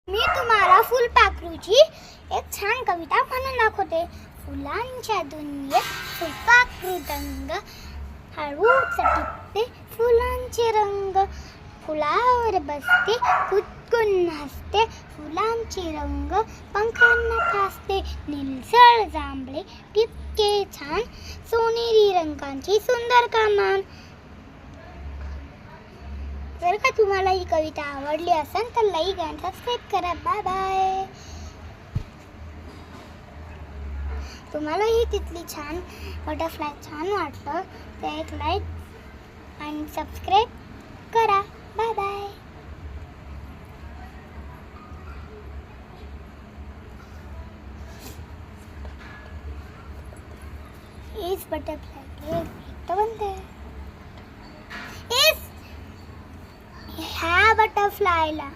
मी तुम्हाला फुलपाखरूची एक छान कविता म्हणून दाखवते. फुलांच्या दुनियेत फुलपाखरू दंग, हळूच टिपते फुलांचे रंग. फुलावर बसते कुदकुन हसते, फुलांचे रंग पंखांना फासते. निळसर जांभळे टिपके छान, सोनेरी रंगांची सुंदर कमान. जर का तुम्हाला ही कविता आवडली असेल तर लाईक आणि सबस्क्राईब करा. Bye bye. तुम्हाला ही तिथली छान बटरफ्लाय छान वाटलं तर एक लाईक आणि सबस्क्राईब करा. Bye bye. इस बटरफ्लाई के एक बनते हैं. ह्या बटरफ्लायला